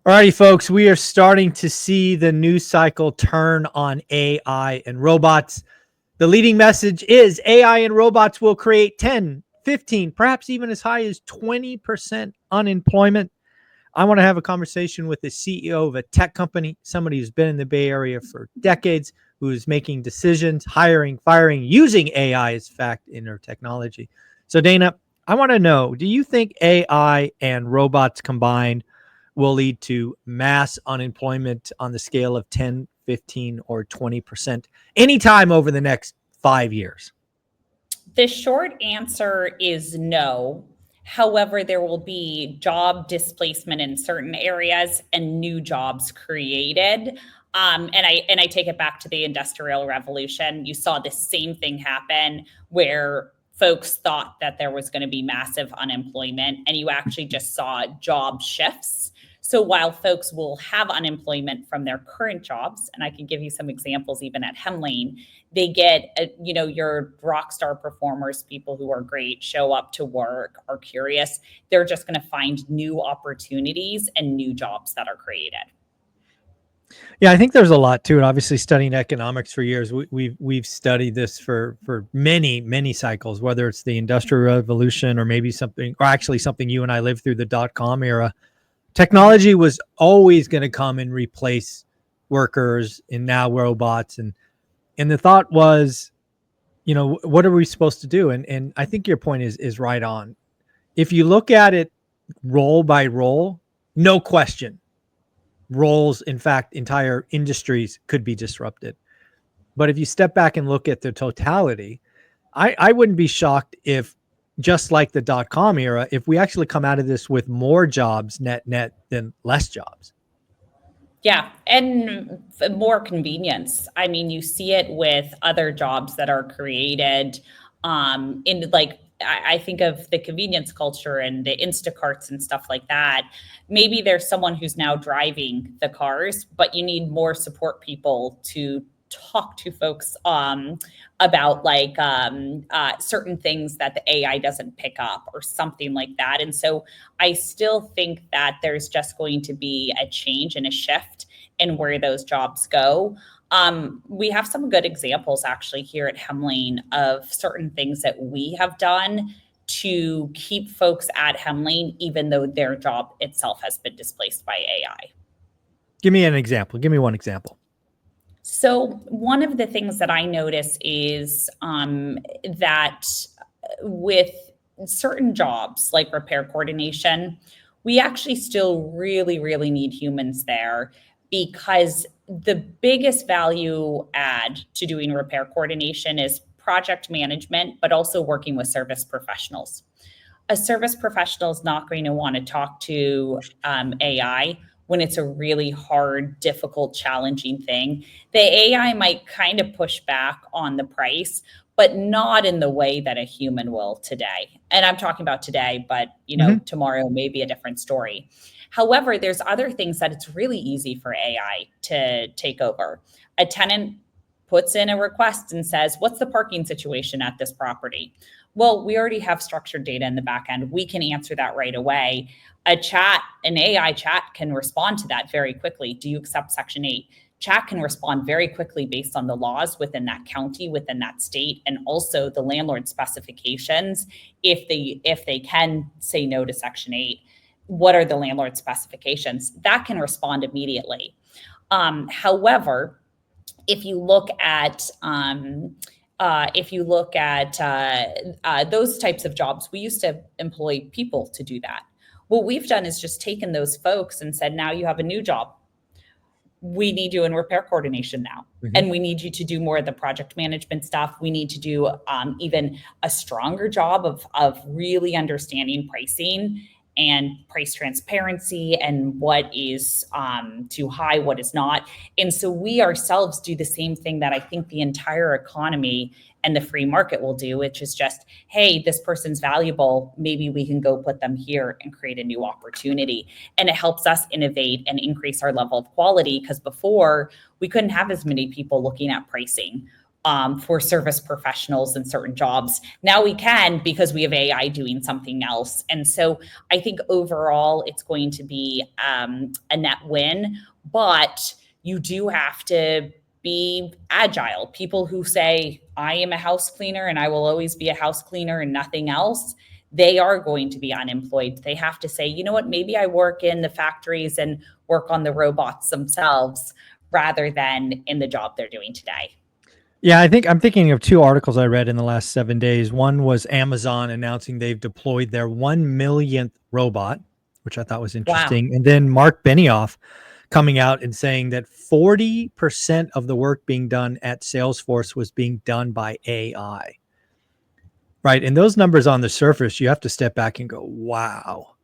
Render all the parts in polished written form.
Alrighty, folks, we are starting to see the news cycle turn on AI and robots. The leading message is AI and robots will create 10, 15, perhaps even as high as 20% unemployment. I want to have a conversation with the CEO of a tech company, somebody who's been in the Bay Area for decades, who is making decisions, hiring, firing, using AI as fact in their technology. So, Dana, I want to know, do you think AI and robots combined will lead to mass unemployment on the scale of 10, 15, or 20% anytime over the next 5 years? The short answer is no. However, there will be job displacement in certain areas and new jobs created. And I take it back to the Industrial Revolution. You saw the same thing happen where folks thought that there was going to be massive unemployment, and you actually just saw job shifts. So while folks will have unemployment from their current jobs, and I can give you some examples even at Hemlane, they get, your rock star performers, people who are great, show up to work, are curious. They're just going to find new opportunities and new jobs that are created. Yeah, I think there's a lot to it. Obviously, studying economics for years, we've studied this for many cycles, whether it's the Industrial Revolution or maybe something, or actually something you and I lived through, the .com era. Technology was always going to come and replace workers, and now robots, and the thought was, what are we supposed to do? And I think your point is right on. If you look at it role by role, no question, roles, in fact, entire industries could be disrupted. But if you step back and look at the totality, I wouldn't be shocked if, just like the .com era, if we actually come out of this with more jobs net than less jobs. Yeah, and more convenience. I mean, you see it with other jobs that are created in like, I think of the convenience culture and the Instacarts and stuff like that. Maybe there's someone who's now driving the cars, but you need more support people to talk to folks about certain things that the AI doesn't pick up or something like that. And so I still think that there's just going to be a change and a shift in where those jobs go. We have some good examples actually here at Hemlane of certain things that we have done to keep folks at Hemlane, even though their job itself has been displaced by AI. Give me an example. Give me one example. So one of the things that I notice is that with certain jobs like repair coordination, we actually still really, really need humans there, because the biggest value add to doing repair coordination is project management, but also working with service professionals. A service professional is not going to want to talk to AI when it's a really hard, difficult, challenging thing. The AI might kind of push back on the price, but not in the way that a human will today. And I'm talking about today, but tomorrow may be a different story. However, there's other things that it's really easy for AI to take over. A tenant puts in a request and says, what's the parking situation at this property? Well, we already have structured data in the back end. We can answer that right away. An AI chat can respond to that very quickly. Do you accept Section 8? Chat can respond very quickly based on the laws within that county, within that state, and also the landlord specifications. If they can say no to Section 8, what are the landlord specifications? That can respond immediately. However, if you look at those types of jobs, we used to employ people to do that. What we've done is just taken those folks and said, now you have a new job. We need you in repair coordination now. Mm-hmm. And we need you to do more of the project management stuff. We need to do even a stronger job of really understanding pricing and price transparency and what is too high, what is not. And so we ourselves do the same thing that I think the entire economy and the free market will do, which is just, hey, this person's valuable. Maybe we can go put them here and create a new opportunity. And it helps us innovate and increase our level of quality, because before we couldn't have as many people looking at pricing for service professionals in certain jobs. Now we can because we have AI doing something else. And so I think overall it's going to be a net win, but you do have to be agile. People who say, I am a house cleaner and I will always be a house cleaner and nothing else, they are going to be unemployed. They have to say, you know what, maybe I work in the factories and work on the robots themselves rather than in the job they're doing today. Yeah, I think I'm thinking of two articles I read in the last 7 days. One was Amazon announcing they've deployed their 1 millionth robot, which I thought was Wow. interesting. And then Mark Benioff coming out and saying that 40% of the work being done at Salesforce was being done by AI. Right. And those numbers on the surface, you have to step back and go, wow.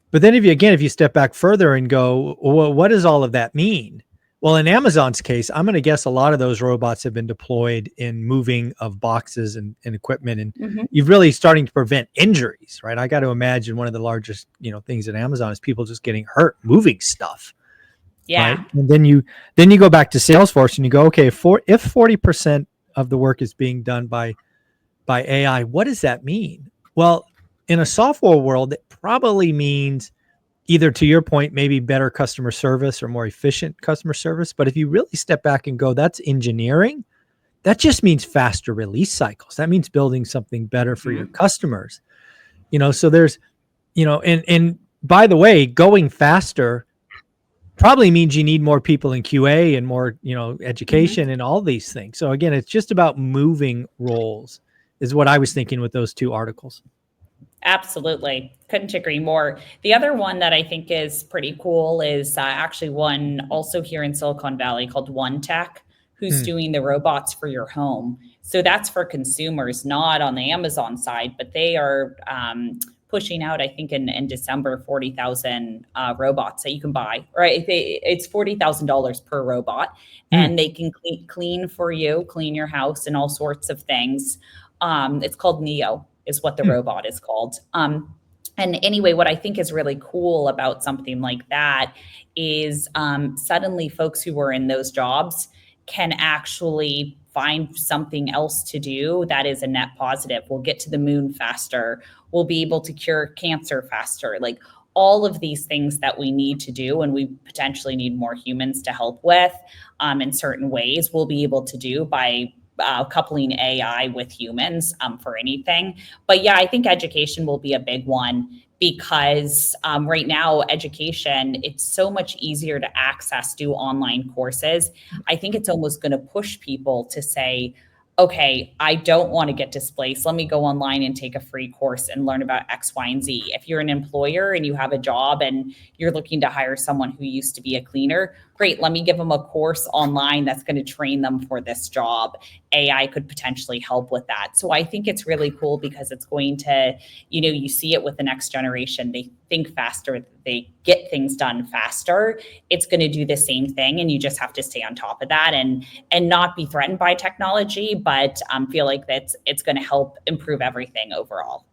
But then if you step back further and go, well, what does all of that mean? Well, in Amazon's case, I'm going to guess a lot of those robots have been deployed in moving of boxes and equipment, and Mhm. you've really starting to prevent injuries, right? I got to imagine one of the largest, things at Amazon is people just getting hurt moving stuff, right? Yeah. And then you go back to Salesforce and you go, okay, if 40% of the work is being done by AI, what does that mean? Well, in a software world, it probably means either, to your point, maybe better customer service or more efficient customer service. But if you really step back and go, that's engineering, that just means faster release cycles. That means building something better for your Mhm. customers. So there's, and by the way, going faster probably means you need more people in QA and more, Mhm. education and all these things. So again, it's just about moving roles is what I was thinking with those two articles. Absolutely. Couldn't agree more. The other one that I think is pretty cool is actually one also here in Silicon Valley called One Tech, who's Hmm. doing the robots for your home. So that's for consumers, not on the Amazon side, but they are pushing out, I think in December, 40,000 robots that you can buy, right? It's $40,000 per robot, Hmm. and they can clean for you, clean your house and all sorts of things. It's called Neo is what the Hmm. robot is called. And anyway, what I think is really cool about something like that is suddenly folks who were in those jobs can actually find something else to do that is a net positive. We'll get to the moon faster. We'll be able to cure cancer faster. Like all of these things that we need to do and we potentially need more humans to help with in certain ways, we'll be able to do by coupling AI with humans for anything. But yeah, I think education will be a big one because right now, education, it's so much easier to access, do online courses. I think it's almost going to push people to say, okay, I don't want to get displaced. Let me go online and take a free course and learn about X, Y, and Z. If you're an employer and you have a job and you're looking to hire someone who used to be a cleaner, great, let me give them a course online that's going to train them for this job. AI could potentially help with that. So I think it's really cool because it's going to, you see it with the next generation. They think faster, they get things done faster. It's going to do the same thing, and you just have to stay on top of that and not be threatened by technology, but feel like it's going to help improve everything overall.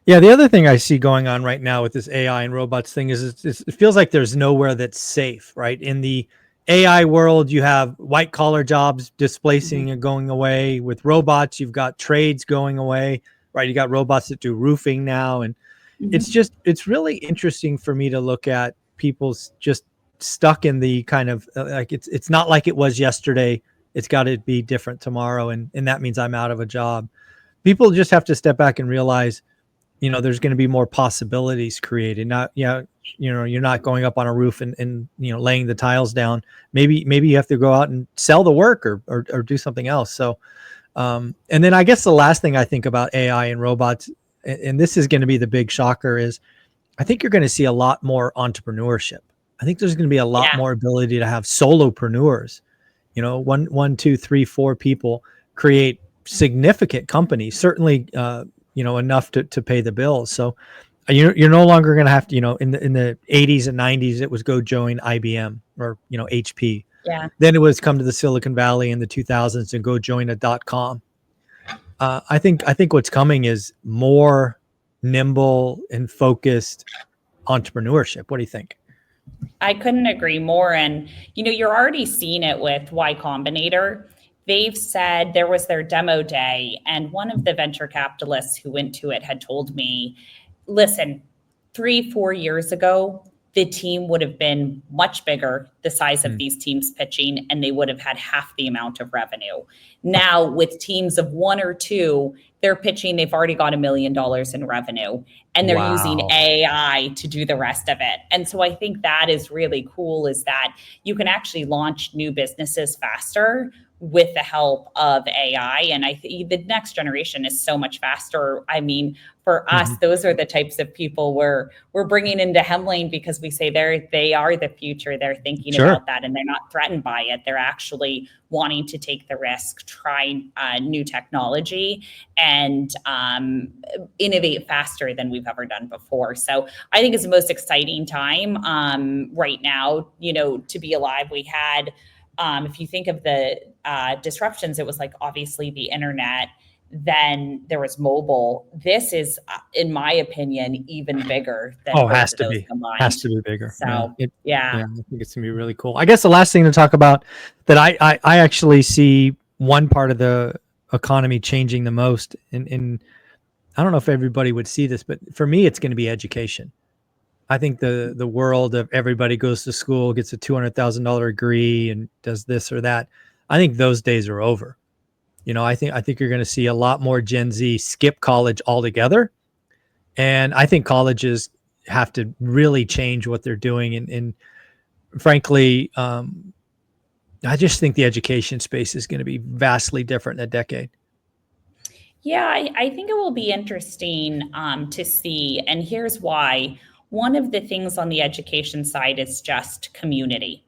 Yeah, the other thing I see going on right now with this AI and robots thing is it feels like there's nowhere that's safe, right? In the AI world, you have white collar jobs Mhm. displacing and going away. With robots, you've got trades going away, right? You got robots that do roofing now. And Mhm. it's really interesting for me to look at people's just stuck in the kind of like it's not like it was yesterday. It's got to be different tomorrow. And that means I'm out of a job. People just have to step back and realize there's going to be more possibilities created. Not, yeah, you're not going up on a roof and laying the tiles down. Maybe you have to go out and sell the work or do something else. So, and then I guess the last thing I think about AI and robots, and this is going to be the big shocker, is I think you're going to see a lot more entrepreneurship. I think there's going to be a lot Yeah. more ability to have solopreneurs. One, two, three, four people create significant companies. Certainly, enough to pay the bills. So you're no longer going to have to, in the 80s and 90s, it was go join IBM or, HP. Yeah. Then it was come to the Silicon Valley in the 2000s and go join a .com. I think what's coming is more nimble and focused entrepreneurship. What do you think? I couldn't agree more. And, you're already seeing it with Y Combinator. they've said there was their demo day, and one of the venture capitalists who went to it had told me, listen, 3-4 years ago, the team would have been much bigger, the size of these teams pitching, and they would have had half the amount of revenue. Now, with teams of 1 or 2, they're pitching, they've already got $1 million in revenue, and they're using AI to do the rest of it. And so I think that is really cool, is that you can actually launch new businesses faster with the help of AI. And I think the next generation is so much faster. I mean, for us, those are the types of people we're bringing into Hemlane, because we say they are the future. They're thinking about that, and they're not threatened by it. They're actually wanting to take the risk, try new technology, and innovate faster than we've ever done before. So I think it's the most exciting time right now, to be alive. We had, if you think of the disruptions, it was like obviously the internet, then there was mobile. This is, in my opinion, even bigger than has both of to those be combined. has to be bigger. So yeah, I think it's gonna be really cool. I guess the last thing to talk about that I actually see one part of the economy changing the most, and I don't know if everybody would see this, but for me, it's going to be education. I think the world of everybody goes to school, gets a $200,000 degree, and does this or that. I think those days are over. I think you're going to see a lot more Gen Z skip college altogether, and I think colleges have to really change what they're doing. And frankly, I just think the education space is going to be vastly different in a decade. Yeah, I think it will be interesting to see. And here's why. One of the things on the education side is just community.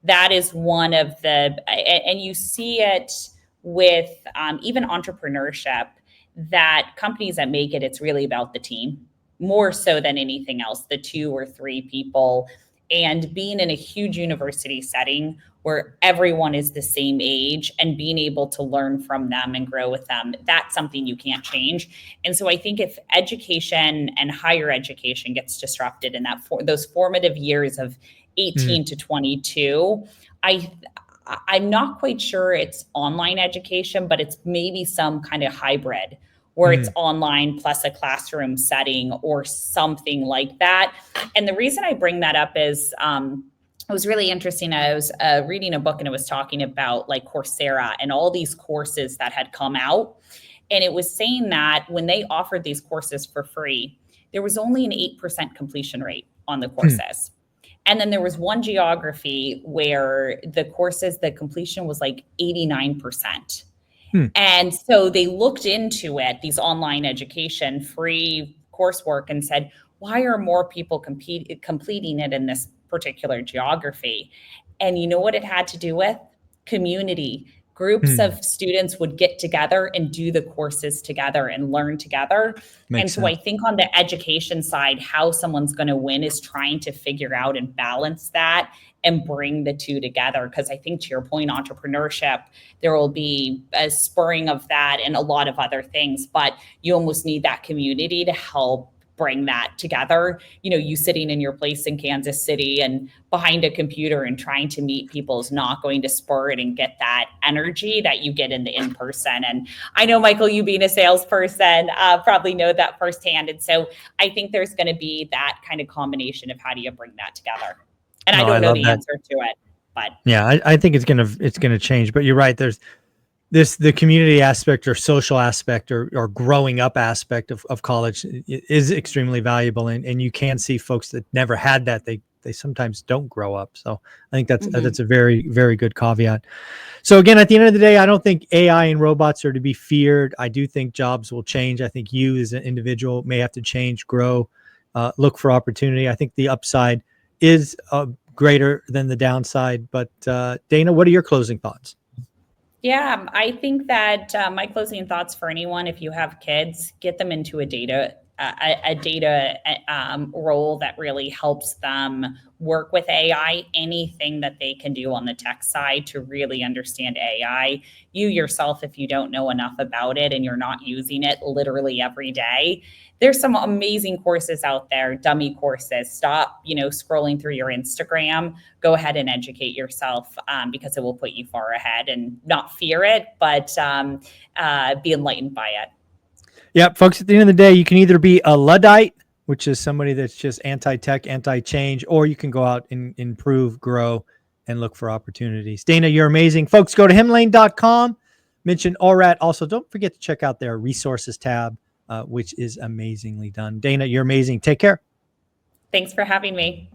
That is one of and you see it with even entrepreneurship, that companies that make it, it's really about the team more so than anything else, the 2 or 3 people. And being in a huge university setting where everyone is the same age and being able to learn from them and grow with them, that's something you can't change. And so I think if education and higher education gets disrupted in those formative years of 18 to 22, I'm not quite sure it's online education, but it's maybe some kind of hybrid where it's online plus a classroom setting or something like that. And the reason I bring that up is it was really interesting. I was reading a book, and it was talking about like Coursera and all these courses that had come out. And it was saying that when they offered these courses for free, there was only an 8% completion rate on the courses. And then there was one geography where the completion was like 89%. And so they looked into it, these online education, free coursework, and said, why are more people completing it in this particular geography? And you know what it had to do with? Community. Groups of students would get together and do the courses together and learn together. Makes sense. I think on the education side, how someone's going to win is trying to figure out and balance that and bring the two together. Because I think, to your point, entrepreneurship, there will be a spurring of that and a lot of other things, but you almost need that community to help bring that together. You sitting in your place in Kansas City and behind a computer and trying to meet people is not going to spur it and get that energy that you get in the in-person. And I know, Michael, you being a salesperson, probably know that firsthand. And so I think there's going to be that kind of combination of how do you bring that together? And I don't know the answer to it, but yeah, I think it's gonna change. But you're right. There's the community aspect or social aspect or growing up aspect of college is extremely valuable. And you can see folks that never had that. They sometimes don't grow up. So I think that's a very, very good caveat. So again, at the end of the day, I don't think AI and robots are to be feared. I do think jobs will change. I think you as an individual may have to change, grow, look for opportunity. I think the upside is greater than the downside. But Dana, what are your closing thoughts? Yeah, I think that my closing thoughts for anyone, if you have kids, get them into a data a data role that really helps them work with AI, anything that they can do on the tech side to really understand AI. You yourself, if you don't know enough about it and you're not using it literally every day, there's some amazing courses out there, dummy courses. Stop, scrolling through your Instagram. Go ahead and educate yourself because it will put you far ahead, and not fear it, but be enlightened by it. Yeah, folks, at the end of the day, you can either be a Luddite, which is somebody that's just anti-tech, anti-change, or you can go out and improve, grow, and look for opportunities. Dana, you're amazing. Folks, go to hemlane.com, mention ORAT. Also, don't forget to check out their resources tab, which is amazingly done. Dana, you're amazing. Take care. Thanks for having me.